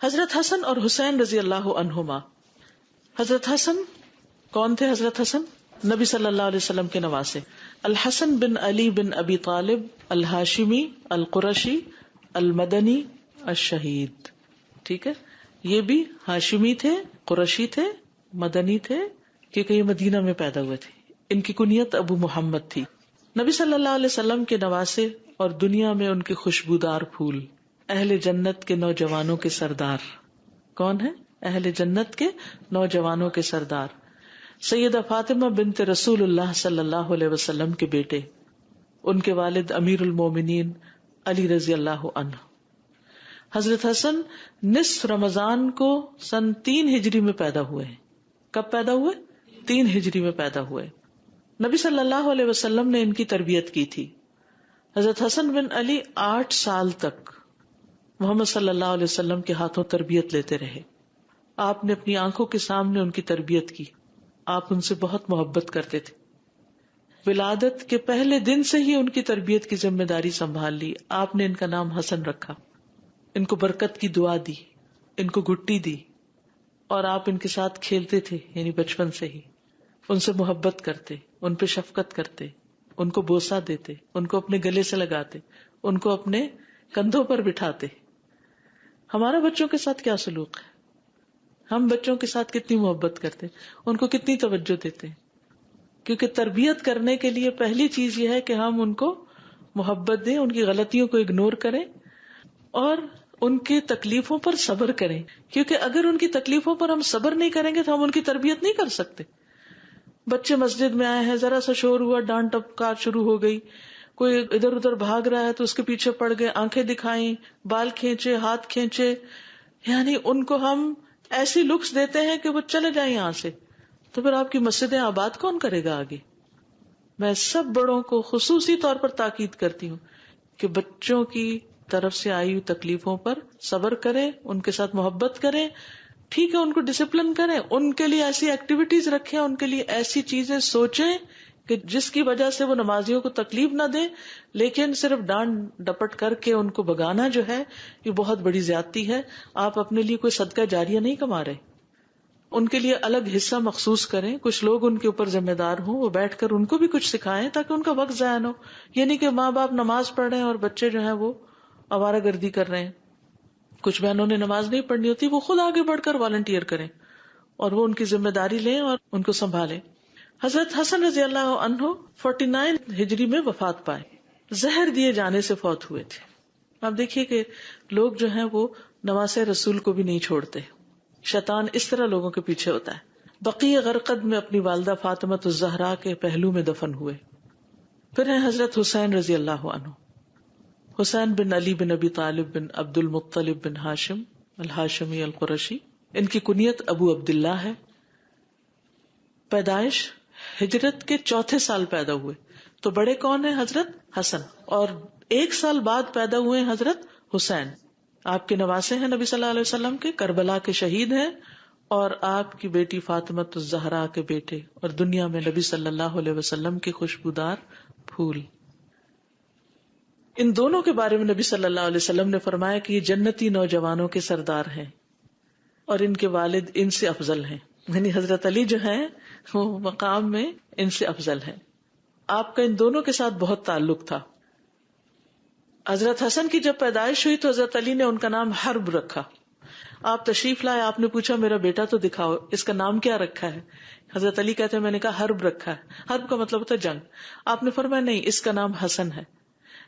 حضرت حسن اور حسین رضی اللہ عنہما. حضرت حسن کون تھے؟ حضرت حسن نبی صلی اللہ علیہ وسلم کے نواسے. الحسن بن علی بن ابی طالب الہاشمی القرشی المدنی الشہید. ٹھیک ہے، یہ بھی ہاشمی تھے، قرشی تھے، مدنی تھے، کیونکہ یہ مدینہ میں پیدا ہوئے تھے. ان کی کنیت ابو محمد تھی. نبی صلی اللہ علیہ وسلم کے نواسے اور دنیا میں ان کے خوشبودار پھول. اہل جنت کے نوجوانوں کے سردار. کون ہے؟ اہل جنت کے نوجوانوں کے سردار. سیدہ فاطمہ بنت رسول اللہ صلی اللہ علیہ وسلم کے بیٹے. ان کے والد امیر المومنین علی رضی اللہ عنہ. حضرت حسن نصف رمضان کو سن 3 ہجری میں پیدا ہوئے. کب پیدا ہوئے؟ 3 ہجری میں پیدا ہوئے. نبی صلی اللہ علیہ وسلم نے ان کی تربیت کی تھی. حضرت حسن بن علی 8 سال تک محمد صلی اللہ علیہ وسلم کے ہاتھوں تربیت لیتے رہے. آپ نے اپنی آنکھوں کے سامنے ان کی تربیت کی. آپ ان سے بہت محبت کرتے تھے. ولادت کے پہلے دن سے ہی ان کی تربیت کی ذمہ داری سنبھال لی. آپ نے ان کا نام حسن رکھا. ان کو برکت کی دعا دی، ان کو گٹی دی، اور آپ ان کے ساتھ کھیلتے تھے. یعنی بچپن سے ہی ان سے محبت کرتے، ان پہ شفقت کرتے، ان کو بوسہ دیتے، ان کو اپنے گلے سے لگاتے، ان کو اپنے کندھوں پر بٹھاتے. ہمارا بچوں کے ساتھ کیا سلوک ہے؟ ہم بچوں کے ساتھ کتنی محبت کرتے، ان کو کتنی توجہ دیتے. کیونکہ تربیت کرنے کے لیے پہلی چیز یہ ہے کہ ہم ان کو محبت دیں، ان کی غلطیوں کو اگنور کریں اور ان کی تکلیفوں پر صبر کریں. کیونکہ اگر ان کی تکلیفوں پر ہم صبر نہیں کریں گے تو ہم ان کی تربیت نہیں کر سکتے. بچے مسجد میں آئے ہیں، ذرا سا شور ہوا، ڈانٹ ٹپکار شروع ہو گئی، کوئی ادھر ادھر بھاگ رہا ہے تو اس کے پیچھے پڑ گئے، آنکھیں دکھائیں، بال کھینچے، ہاتھ کھینچے، یعنی ان کو ہم ایسی لکس دیتے ہیں کہ وہ چلے جائیں یہاں سے. تو پھر آپ کی مسجدیں آباد کون کرے گا آگے؟ میں سب بڑوں کو خصوصی طور پر تاکید کرتی ہوں کہ بچوں کی طرف سے آئی ہوئی تکلیفوں پر صبر کریں، ان کے ساتھ محبت کریں. ٹھیک ہے، ان کو ڈسپلن کریں، ان کے لیے ایسی ایکٹیویٹیز رکھیں، ان کے لیے ایسی چیزیں سوچیں کہ جس کی وجہ سے وہ نمازیوں کو تکلیف نہ دیں. لیکن صرف ڈانٹ ڈپٹ کر کے ان کو بگانا جو ہے یہ بہت بڑی زیادتی ہے. آپ اپنے لیے کوئی صدقہ جاریہ نہیں کما رہے. ان کے لیے الگ حصہ مخصوص کریں. کچھ لوگ ان کے اوپر ذمہ دار ہوں، وہ بیٹھ کر ان کو بھی کچھ سکھائیں تاکہ ان کا وقت ضائع نہ ہو. یہ نہیں کہ ماں باپ نماز پڑھ رہے ہیں اور بچے جو ہیں وہ آوارہ گردی کر رہے ہیں. کچھ بہنوں نے نماز نہیں پڑھنی ہوتی، وہ خود آگے بڑھ کر والنٹیئر کریں اور وہ ان کی ذمہ داری لیں اور ان کو سنبھالیں. حضرت حسن رضی اللہ عنہ 49 ہجری میں وفات پائے. زہر دیے جانے سے فوت ہوئے تھے. آپ دیکھیے کہ لوگ جو ہیں وہ نواسے رسول کو بھی نہیں چھوڑتے. شیطان اس طرح لوگوں کے پیچھے ہوتا ہے. بقیع غرقد میں اپنی والدہ فاطمۃ الزہرا کے پہلو میں دفن ہوئے. پھر ہیں حضرت حسین رضی اللہ عنہ. حسین بن علی بن ابی طالب بن عبد المطلب بن ہاشم الہاشمی القرشی. ان کی کنیت ابو عبداللہ ہے. پیدائش ہجرت کے 4تھے سال پیدا ہوئے. تو بڑے کون ہیں؟ حضرت حسن. اور 1 سال بعد پیدا ہوئے حضرت حسین. آپ کے نواسے ہیں نبی صلی اللہ علیہ وسلم کے، کربلا کے شہید ہیں، اور آپ کی بیٹی فاطمۃ الزہرا کے بیٹے، اور دنیا میں نبی صلی اللہ علیہ وسلم کے خوشبودار پھول. ان دونوں کے بارے میں نبی صلی اللہ علیہ وسلم نے فرمایا کہ یہ جنتی نوجوانوں کے سردار ہیں اور ان کے والد ان سے افضل ہیں. یعنی حضرت علی جو ہیں وہ مقام میں ان سے افضل ہیں. آپ کا ان دونوں کے ساتھ بہت تعلق تھا. حضرت حسن کی جب پیدائش ہوئی تو حضرت علی نے ان کا نام حرب رکھا. آپ تشریف لائے، آپ نے پوچھا میرا بیٹا تو دکھاؤ، اس کا نام کیا رکھا ہے؟ حضرت علی کہتے ہیں میں نے کہا حرب رکھا ہے. حرب کا مطلب ہوتا ہے جنگ. آپ نے فرمایا نہیں، اس کا نام حسن ہے.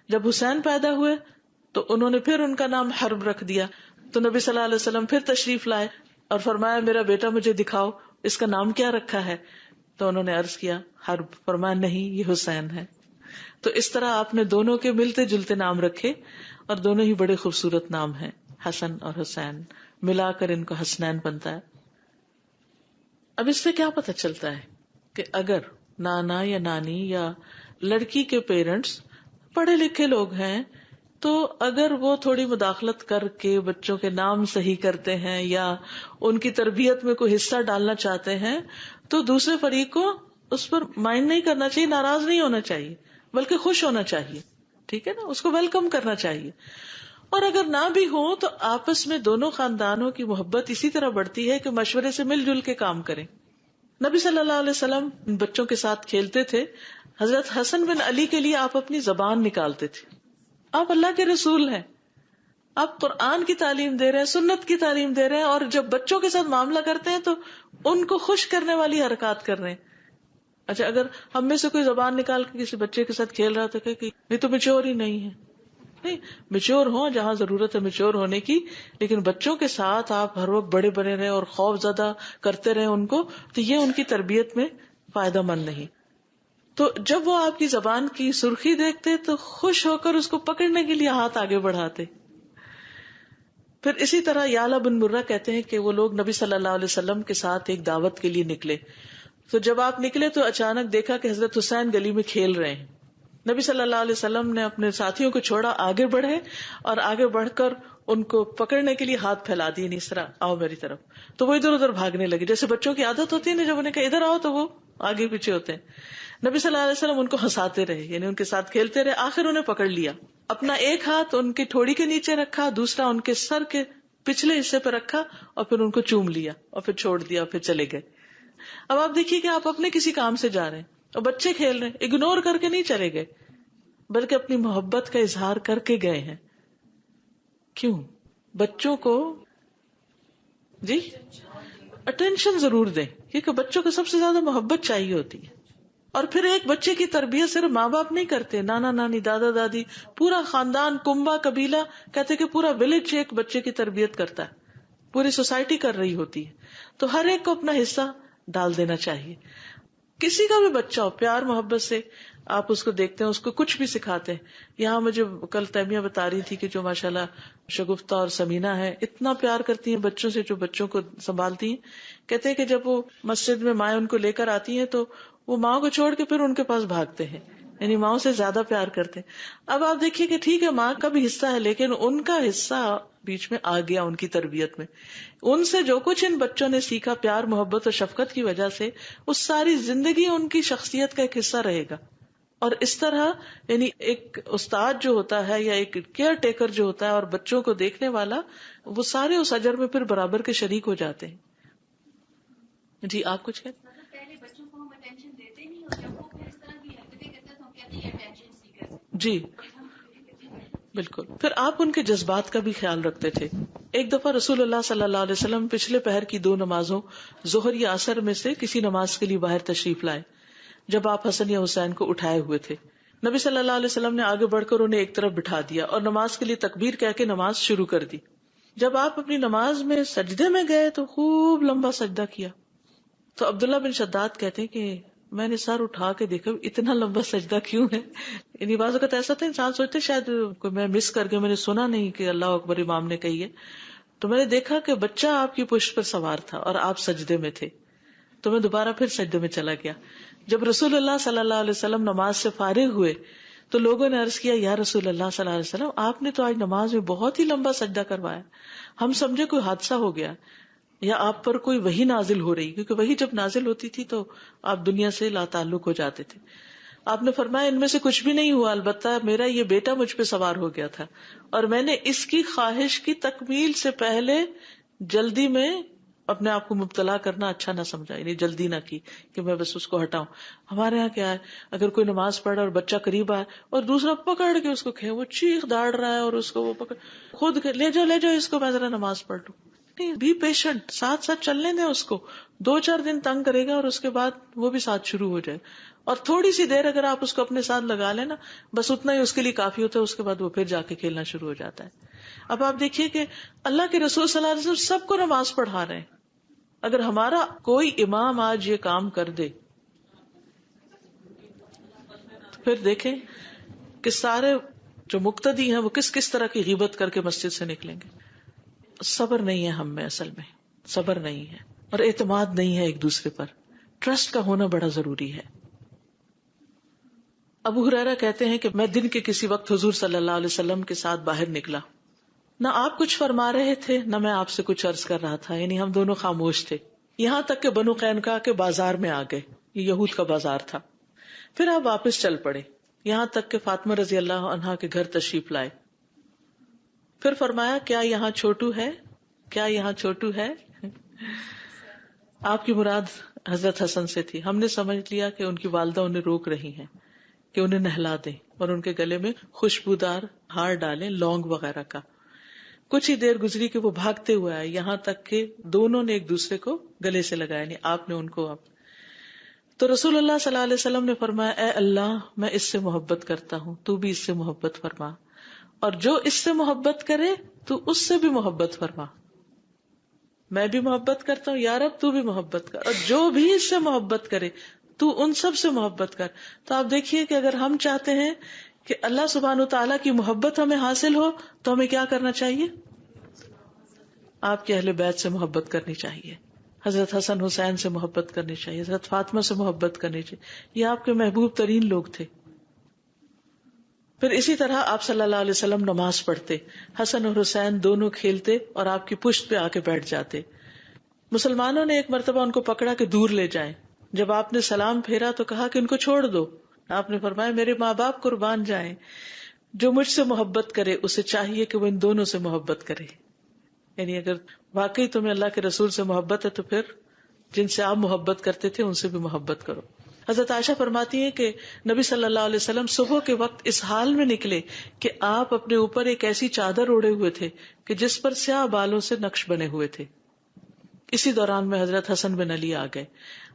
جب حسین پیدا ہوئے تو انہوں نے پھر ان کا نام حرب رکھ دیا. تو نبی صلی اللہ علیہ وسلم پھر تشریف لائے اور فرمایا میرا بیٹا مجھے دکھاؤ، اس کا نام کیا رکھا ہے؟ تو انہوں نے عرض کیا حرب. فرمایا نہیں، یہ حسین ہے. تو اس طرح آپ نے دونوں کے ملتے جلتے نام رکھے اور دونوں ہی بڑے خوبصورت نام ہیں، حسن اور حسین. ملا کر ان کو حسنین بنتا ہے. اب اس سے کیا پتہ چلتا ہے کہ اگر نانا یا نانی یا لڑکی کے پیرنٹس پڑھے لکھے لوگ ہیں تو اگر وہ تھوڑی مداخلت کر کے بچوں کے نام صحیح کرتے ہیں یا ان کی تربیت میں کوئی حصہ ڈالنا چاہتے ہیں تو دوسرے فریق کو اس پر مائنڈ نہیں کرنا چاہیے، ناراض نہیں ہونا چاہیے، بلکہ خوش ہونا چاہیے. ٹھیک ہے نا، اس کو ویلکم کرنا چاہیے. اور اگر نہ بھی ہو تو آپس میں دونوں خاندانوں کی محبت اسی طرح بڑھتی ہے کہ مشورے سے مل جل کے کام کریں. نبی صلی اللہ علیہ وسلم بچوں کے ساتھ کھیلتے تھے. حضرت حسن بن علی کے لیے آپ اپنی زبان نکالتے تھے. آپ اللہ کے رسول ہیں, آپ قرآن کی تعلیم دے رہے ہیں, سنت کی تعلیم دے رہے ہیں, اور جب بچوں کے ساتھ معاملہ کرتے ہیں تو ان کو خوش کرنے والی حرکات کر رہے ہیں. اچھا, اگر ہم میں سے کوئی زبان نکال کے کسی بچے کے ساتھ کھیل رہا تو کہ یہ تو میچور ہی نہیں ہے. نہیں, میچور ہوں جہاں ضرورت ہے میچور ہونے کی, لیکن بچوں کے ساتھ آپ ہر وقت بڑے بنے رہے اور خوف زدہ کرتے رہے ان کو, تو یہ ان کی تربیت میں فائدہ مند نہیں. تو جب وہ آپ کی زبان کی سرخی دیکھتے تو خوش ہو کر اس کو پکڑنے کے لیے ہاتھ آگے بڑھاتے. پھر اسی طرح یعلا بن مرہ کہتے ہیں کہ وہ لوگ نبی صلی اللہ علیہ وسلم کے ساتھ ایک دعوت کے لیے نکلے. تو جب آپ نکلے تو اچانک دیکھا کہ حضرت حسین گلی میں کھیل رہے ہیں. نبی صلی اللہ علیہ وسلم نے اپنے ساتھیوں کو چھوڑا, آگے بڑھے اور آگے بڑھ کر ان کو پکڑنے کے لیے ہاتھ پھیلا دیے, نہیں اس طرح آؤ میری طرف. تو وہ ادھر ادھر بھاگنے لگے, جیسے بچوں کی عادت ہوتی ہے نا, جب انہیں کہا ادھر آؤ تو وہ آگے پیچھے ہوتے ہیں. نبی صلی اللہ علیہ وسلم ان کو ہنساتے رہے, یعنی ان کے ساتھ کھیلتے رہے. آخر انہیں پکڑ لیا, اپنا ایک ہاتھ ان کی ٹھوڑی کے نیچے رکھا, دوسرا ان کے سر کے پچھلے حصے پہ رکھا, اور پھر ان کو چوم لیا اور پھر چھوڑ دیا, پھر چلے گئے. اب آپ دیکھیے کہ آپ اپنے کسی کام سے جا رہے ہیں اور بچے کھیل رہے ہیں, اگنور کر کے نہیں چلے گئے بلکہ اپنی محبت کا اظہار کر کے گئے ہیں. کیوں؟ بچوں کو جی اٹینشن ضرور دیں, کیونکہ بچوں کو سب سے زیادہ محبت چاہیے ہوتی ہے. اور پھر ایک بچے کی تربیت صرف ماں باپ نہیں کرتے, نانا نانی, دادا دادی, پورا خاندان, کنبا, قبیلہ, کہتے کہ پورا ولیج ایک بچے کی تربیت کرتا ہے, پوری سوسائٹی کر رہی ہوتی ہے. تو ہر ایک کو اپنا حصہ ڈال دینا چاہیے. کسی کا بھی بچہ ہو, پیار محبت سے آپ اس کو دیکھتے ہیں, اس کو کچھ بھی سکھاتے ہیں. یہاں مجھے کل تیمیہ بتا رہی تھی کہ جو ماشاءاللہ شگفتہ اور سمینہ ہے, اتنا پیار کرتی ہیں بچوں سے, جو بچوں کو سنبھالتی ہیں. کہتے ہیں کہ جب وہ مسجد میں مائیں ان کو لے کر آتی ہیں تو وہ ماں کو چھوڑ کے پھر ان کے پاس بھاگتے ہیں, یعنی ماں سے زیادہ پیار کرتے ہیں. اب آپ دیکھیے کہ ٹھیک ہے ماں کا بھی حصہ ہے, لیکن ان کا حصہ بیچ میں آ گیا ان کی تربیت میں. ان سے جو کچھ ان بچوں نے سیکھا پیار محبت اور شفقت کی وجہ سے, اس ساری زندگی ان کی شخصیت کا ایک حصہ رہے گا. اور اس طرح یعنی ایک استاد جو ہوتا ہے یا ایک کیئر ٹیکر جو ہوتا ہے اور بچوں کو دیکھنے والا, وہ سارے اس اجر میں پھر برابر کے شریک ہو جاتے ہیں. جی آپ کچھ کہتے ہیں؟ پہلے بچوں کو ہم اٹینشن دیتے نہیں, اور جب وہ پھر اس طرح کی حرکتیں کرتے ہیں تو ہم کہتے ہیں اٹینشن سیکر. جی بالکل. پھر آپ ان کے جذبات کا بھی خیال رکھتے تھے. ایک دفعہ رسول اللہ صلی اللہ علیہ وسلم پچھلے پہر کی 2 نمازوں ظہر یا عصر میں سے کسی نماز کے لیے باہر تشریف لائے, جب آپ حسن یا حسین کو اٹھائے ہوئے تھے. نبی صلی اللہ علیہ وسلم نے آگے بڑھ کر انہیں ایک طرف بٹھا دیا اور نماز کے لیے تکبیر کہہ کے نماز شروع کر دی. جب آپ اپنی نماز میں سجدے میں گئے تو خوب لمبا سجدہ کیا. تو عبداللہ بن شداد کہتے ہیں کہ میں نے سر اٹھا کے دیکھا اتنا لمبا سجدہ کیوں ہے. یعنی بعض اوقات ایسا تھا انسان سوچتے شاید کوئی میں مس کر کے میں نے سنا نہیں کہ اللہ اکبر امام نے کہی ہے. تو میں نے دیکھا کہ بچہ آپ کی پشت پر سوار تھا اور آپ سجدے میں تھے, تو میں دوبارہ پھر سجدے میں چلا گیا. جب رسول اللہ صلی اللہ علیہ وسلم نماز سے فارغ ہوئے تو لوگوں نے عرض کیا, یا رسول اللہ صلی اللہ علیہ وسلم آپ نے تو آج نماز میں بہت ہی لمبا سجدہ کروایا, ہم سمجھے کوئی حادثہ ہو گیا یا آپ پر کوئی وحی نازل ہو رہی, کیونکہ وحی جب نازل ہوتی تھی تو آپ دنیا سے لا تعلق ہو جاتے تھے. آپ نے فرمایا ان میں سے کچھ بھی نہیں ہوا, البتہ میرا یہ بیٹا مجھ پہ سوار ہو گیا تھا اور میں نے اس کی خواہش کی تکمیل سے پہلے جلدی میں اپنے آپ کو مبتلا کرنا اچھا نہ سمجھا, یعنی جلدی نہ کی کہ میں بس اس کو ہٹاؤں. ہمارے ہاں کیا ہے, اگر کوئی نماز پڑھا اور بچہ قریب آئے اور دوسرا پکڑ کے اس کو کھے, وہ چیخ داڑ رہا ہے اور اس کو وہ پکڑ خود لے جاؤ اس کو, میں ذرا نماز پڑھ لوں. نہیں, بی پیشنٹ, ساتھ ساتھ چلنے دیں اس کو. 2-4 دن تنگ کرے گا اور اس کے بعد وہ بھی ساتھ شروع ہو جائے. اور تھوڑی سی دیر اگر آپ اس کو اپنے ساتھ لگا لیں نا, بس اتنا ہی اس کے لیے کافی ہوتا ہے, اس کے بعد وہ پھر جا کے کھیلنا شروع ہو جاتا ہے. اب آپ دیکھیے کہ اللہ کے رسول صلی اللہ علیہ وسلم سب کو نماز پڑھا رہے ہیں. اگر ہمارا کوئی امام آج یہ کام کر دے تو پھر دیکھیں کہ سارے جو مقتدی ہیں وہ کس کس طرح کی غیبت کر کے مسجد سے نکلیں گے. صبر نہیں ہے ہم میں, اصل میں صبر نہیں ہے اور اعتماد نہیں ہے ایک دوسرے پر. ٹرسٹ کا ہونا بڑا ضروری ہے. ابو ہریرہ کہتے ہیں کہ میں دن کے کسی وقت حضور صلی اللہ علیہ وسلم کے ساتھ باہر نکلا, نہ آپ کچھ فرما رہے تھے نہ میں آپ سے کچھ عرض کر رہا تھا, یعنی ہم دونوں خاموش تھے, یہاں تک کہ بنو قینقاع کے بازار میں آ گئے. یہ یہود کا بازار تھا. پھر آپ واپس چل پڑے, یہاں تک کہ فاطمہ رضی اللہ عنہا کے گھر تشریف لائے. پھر فرمایا کیا یہاں چھوٹو ہے، کیا یہاں چھوٹو ہے؟ آپ کی مراد حضرت حسن سے تھی. ہم نے سمجھ لیا کہ ان کی والدہ انہیں روک رہی ہیں کہ انہیں نہلا دیں اور ان کے گلے میں خوشبودار ہار ڈالیں، لونگ وغیرہ کا. کچھ ہی دیر گزری کہ وہ بھاگتے ہوئے آئے، یہاں تک کہ دونوں نے ایک دوسرے کو گلے سے لگایا، یعنی آپ نے ان کو. تو رسول اللہ صلی اللہ علیہ وسلم نے فرمایا اے اللہ میں اس سے محبت کرتا ہوں، تو بھی اس سے محبت فرما، اور جو اس سے محبت کرے تو اس سے بھی محبت فرما. میں بھی محبت کرتا ہوں یا رب تو بھی محبت کر، اور جو بھی اس سے محبت کرے تو ان سب سے محبت کر. تو آپ دیکھیے کہ اگر ہم چاہتے ہیں کہ اللہ سبحانہ و تعالیٰ کی محبت ہمیں حاصل ہو تو ہمیں کیا کرنا چاہیے؟ آپ کے اہل بیت سے محبت کرنی چاہیے، حضرت حسن حسین سے محبت کرنی چاہیے، حضرت فاطمہ سے محبت کرنی چاہیے. یہ آپ کے محبوب ترین لوگ تھے. پھر اسی طرح آپ صلی اللہ علیہ وسلم نماز پڑھتے، حسن اور حسین دونوں کھیلتے اور آپ کی پشت پہ آ کے بیٹھ جاتے. مسلمانوں نے ایک مرتبہ ان کو پکڑا کہ دور لے جائیں. جب آپ نے سلام پھیرا تو کہا کہ ان کو چھوڑ دو. آپ نے فرمایا میرے ماں باپ قربان جائیں، جو مجھ سے محبت کرے اسے چاہیے کہ وہ ان دونوں سے محبت کرے. یعنی اگر واقعی تمہیں اللہ کے رسول سے محبت ہے تو پھر جن سے آپ محبت کرتے تھے ان سے بھی محبت کرو. حضرت عائشہ فرماتی ہیں کہ نبی صلی اللہ علیہ وسلم صبح کے وقت اس حال میں نکلے کہ آپ اپنے اوپر ایک ایسی چادر اوڑے ہوئے تھے کہ جس پر سیاہ بالوں سے نقش بنے ہوئے تھے. اسی دوران میں حضرت حسن بن علی آ گئے،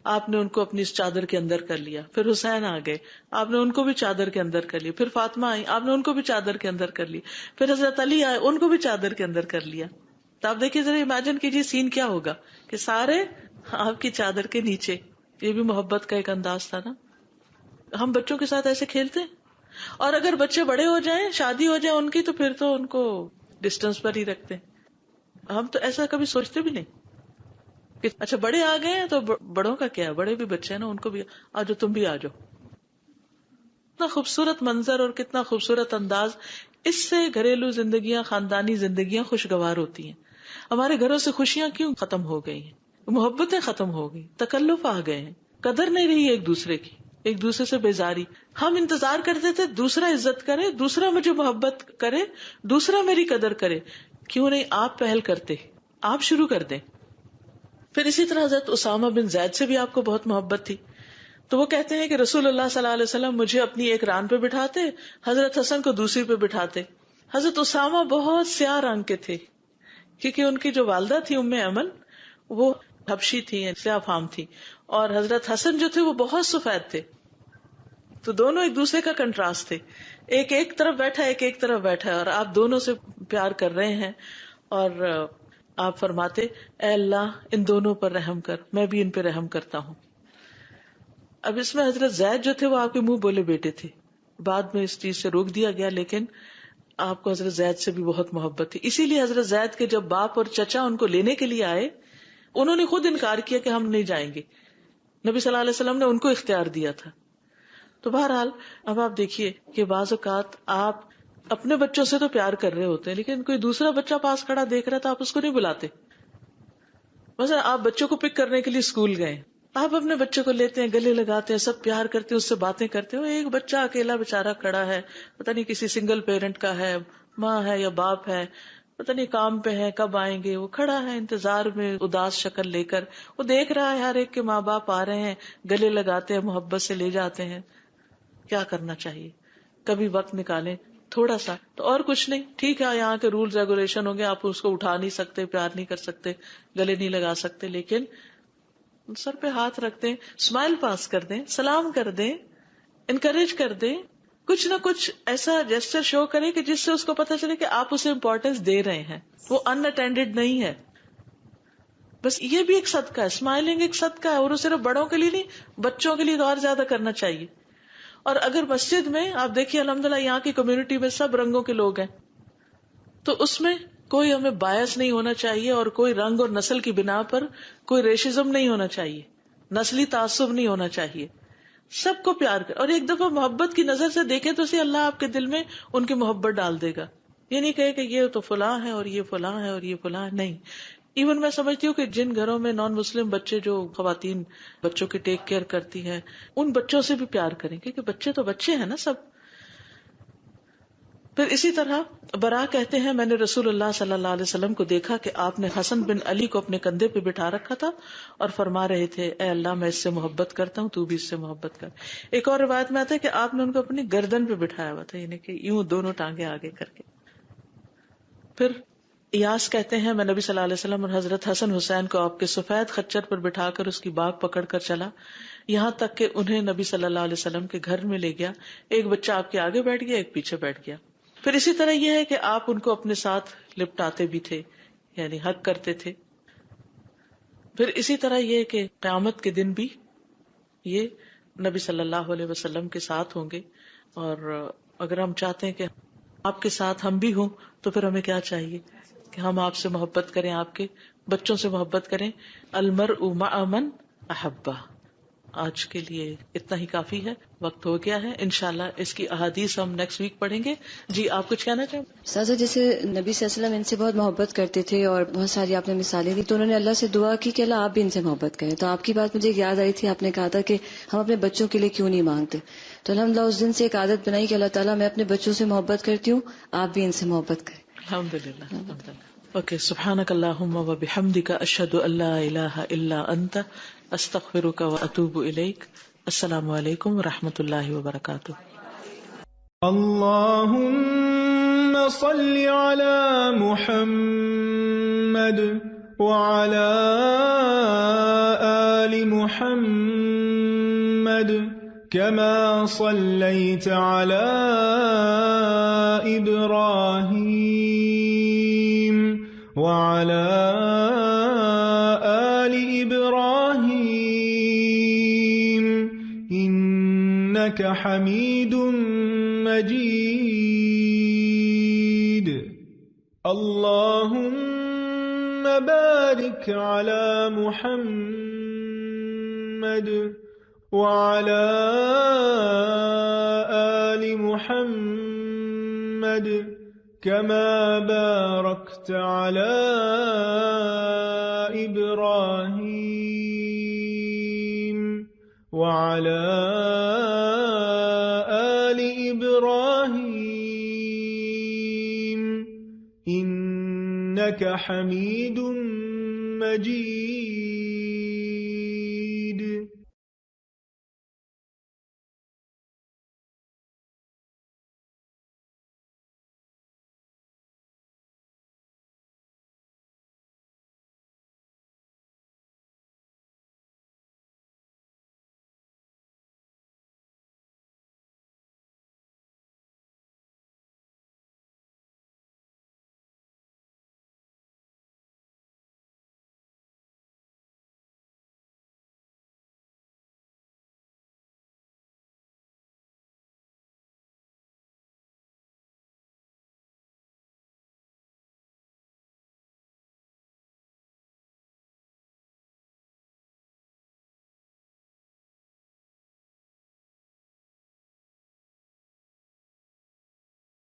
آپ نے ان کو اپنی اس چادر کے اندر کر لیا. پھر حسین آ گئے، آپ نے ان کو بھی چادر کے اندر کر لیا. پھر فاطمہ آئی، آپ نے ان کو بھی چادر کے اندر کر لی. پھر حضرت علی آئے، ان کو بھی چادر کے اندر کر لیا. تو آپ دیکھیے ذرا امیجن کیجیے سین کیا ہوگا کہ سارے آپ کی چادر کے نیچے. یہ بھی محبت کا ایک انداز تھا نا. ہم بچوں کے ساتھ ایسے کھیلتے ہیں، اور اگر بچے بڑے ہو جائیں، شادی ہو جائے ان کی، تو پھر تو ان کو ڈسٹینس پر ہی رکھتے ہیں. ہم تو ایسا کبھی سوچتے بھی نہیں کہ اچھا بڑے آ گئے ہیں تو بڑوں کا کیا ہے، بڑے بھی بچے ہیں نا، ان کو بھی آجو، تم بھی آجو. کتنا خوبصورت منظر اور کتنا خوبصورت انداز. اس سے گھریلو زندگیاں، خاندانی زندگیاں خوشگوار ہوتی ہیں. ہمارے گھروں سے خوشیاں کیوں ختم ہو گئی ہیں؟ محبتیں ختم ہو گئی، تکلف آ گئے ہیں، قدر نہیں رہی ایک دوسرے کی، ایک دوسرے سے بیزاری. ہم انتظار کرتے تھے دوسرا عزت کرے، دوسرا مجھے محبت کرے، دوسرا میری قدر کرے. کیوں نہیں آپ پہل کرتے، آپ شروع کر دیں. پھر اسی طرح حضرت اسامہ بن زید سے بھی آپ کو بہت محبت تھی. تو وہ کہتے ہیں کہ رسول اللہ صلی اللہ علیہ وسلم مجھے اپنی ایک ران پہ بٹھاتے، حضرت حسن کو دوسری پہ بٹھاتے. حضرت اسامہ بہت سیاہ رنگ کے تھے کیونکہ ان کی جو والدہ تھی ام ایمن وہ حبشی تھی، سیاہ فام تھی، اور حضرت حسن جو تھے وہ بہت سفید تھے. تو دونوں ایک دوسرے کا کنٹراسٹ تھے، ایک طرف بیٹھا ایک طرف بیٹھا، اور آپ دونوں سے پیار کر رہے ہیں. اور آپ فرماتے اے اللہ ان دونوں پر رحم کر، میں بھی ان پہ رحم کرتا ہوں. اب اس میں حضرت زید جو تھے وہ آپ کے منہ بولے بیٹے تھے، بعد میں اس چیز سے روک دیا گیا، لیکن آپ کو حضرت زید سے بھی بہت محبت تھی. اسی لیے حضرت زید کے جب باپ اور چچا ان کو لینے کے لیے آئے، انہوں نے خود انکار کیا کہ ہم نہیں جائیں گے. نبی صلی اللہ علیہ وسلم نے ان کو اختیار دیا تھا. تو بہرحال اب آپ دیکھیے کہ بعض اوقات آپ اپنے بچوں سے تو پیار کر رہے ہوتے ہیں، لیکن کوئی دوسرا بچہ پاس کھڑا دیکھ رہا تو آپ اس کو نہیں بلاتے. مثلا آپ بچوں کو پک کرنے کے لیے اسکول گئے، آپ اپنے بچے کو لیتے ہیں، گلے لگاتے ہیں، سب پیار کرتے ہیں، اس سے باتیں کرتے ہیں. ایک بچہ اکیلا بےچارا کھڑا ہے، پتہ نہیں کسی سنگل پیرنٹ کا ہے، ماں ہے یا باپ ہے، پتہ نہیں کام پہ ہے، کب آئیں گے. وہ کھڑا ہے انتظار میں اداس شکل لے کر، وہ دیکھ رہا ہے ہر ایک کے ماں باپ آ رہے ہیں، گلے لگاتے ہیں، محبت سے لے جاتے ہیں. کیا کرنا چاہیے؟ کبھی وقت نکالیں تھوڑا سا، تو اور کچھ نہیں. ٹھیک ہے یہاں کے رولز ریگولیشن ہوں گے، آپ اس کو اٹھا نہیں سکتے، پیار نہیں کر سکتے، گلے نہیں لگا سکتے، لیکن سر پہ ہاتھ رکھ دیں، اسمائل پاس کر دیں، سلام کر دیں، انکریج کر دیں. کچھ نہ کچھ ایسا جیسچر شو کریں کہ جس سے اس کو پتہ چلے کہ آپ اسے امپورٹینس دے رہے ہیں، وہ ان اٹینڈیڈ نہیں ہے. بس یہ بھی ایک صدقہ ہے، اسمائلنگ ایک صدقہ ہے، اور وہ صرف بڑوں کے لیے نہیں، بچوں کے لیے تو اور زیادہ کرنا چاہیے. اور اگر مسجد میں آپ دیکھیے الحمدللہ یہاں کی کمیونٹی میں سب رنگوں کے لوگ ہیں، تو اس میں کوئی ہمیں باعث نہیں ہونا چاہیے، اور کوئی رنگ اور نسل کی بنا پر کوئی ریشزم نہیں ہونا چاہیے، نسلی تعصب نہیں ہونا چاہیے. سب کو پیار کر، اور ایک دفعہ محبت کی نظر سے دیکھیں تو اسی اللہ آپ کے دل میں ان کی محبت ڈال دے گا. یہ نہیں کہے کہ یہ تو فلاں ہے اور یہ فلاں ہے اور یہ فلاں ہے، نہیں. ایون میں سمجھتی ہوں کہ جن گھروں میں نان مسلم بچے، جو خواتین بچوں کی ٹیک کیئر کرتی ہیں، ان بچوں سے بھی پیار کریں، کیونکہ بچے تو بچے ہیں نا سب. پھر اسی طرح برا کہتے ہیں میں نے رسول اللہ صلی اللہ علیہ وسلم کو دیکھا کہ آپ نے حسن بن علی کو اپنے کندھے پہ بٹھا رکھا تھا اور فرما رہے تھے اے اللہ میں اس سے محبت کرتا ہوں تو بھی اس سے محبت کر. ایک اور روایت میں آتا ہے کہ آپ نے ان کو اپنی گردن پہ بٹھایا ہوا تھا، یعنی کہ یوں دونوں ٹانگیں آگے کر کے. پھر ایاس کہتے ہیں میں نبی صلی اللہ علیہ وسلم اور حضرت حسن حسین کو آپ کے سفید خچر پر بٹھا کر اس کی باگ پکڑ کر چلا، یہاں تک کہ انہیں نبی صلی اللہ علیہ وسلم کے گھر میں لے گیا. ایک بچہ آپ کے آگے بیٹھ گیا، ایک پیچھے بیٹھ گیا. پھر اسی طرح یہ ہے کہ آپ ان کو اپنے ساتھ لپٹاتے بھی تھے، یعنی حق کرتے تھے. پھر اسی طرح یہ کہ قیامت کے دن بھی یہ نبی صلی اللہ علیہ وسلم کے ساتھ ہوں گے. اور اگر ہم چاہتے ہیں کہ آپ کے ساتھ ہم بھی ہوں تو پھر ہمیں کیا چاہیے کہ ہم آپ سے محبت کریں، آپ کے بچوں سے محبت کریں. المرء مع من احبہ. آج کے لیے اتنا ہی کافی ہے، وقت ہو گیا ہے. انشاءاللہ اس کی احادیث ہم نیکسٹ ویک پڑھیں گے. جی آپ کچھ کہنا چاہیں؟ سازا جیسے نبی صلی اللہ علیہ وسلم ان سے بہت محبت کرتے تھے اور بہت ساری آپ نے مثالیں دی، تو انہوں نے اللہ سے دعا کی کہ اللہ آپ بھی ان سے محبت کریں. تو آپ کی بات مجھے یاد آئی تھی، آپ نے کہا تھا کہ ہم اپنے بچوں کے لیے کیوں نہیں مانگتے. تو الحمدللہ اس دن سے ایک عادت بنائی کہ اللہ تعالیٰ میں اپنے بچوں سے محبت کرتی ہوں، آپ بھی ان سے محبت کریں. الحمدللہ. اوکے، سبحانک اللہم و بحمدک، اشہد ان لا الہ الا انت، استغفرک و اتوب الیک. السلام علیکم و رحمۃ اللہ وبرکاتہ. اللهم صل على محمد وعلى آل محمد كما صليت على إبراهيم وعلى آل إبراهيم إنك حميد مجيد. اللهم بارك على محمد وعلى آل محمد كما باركت على إبراهيم وعلى آل إبراهيم إنك حميد مجيد.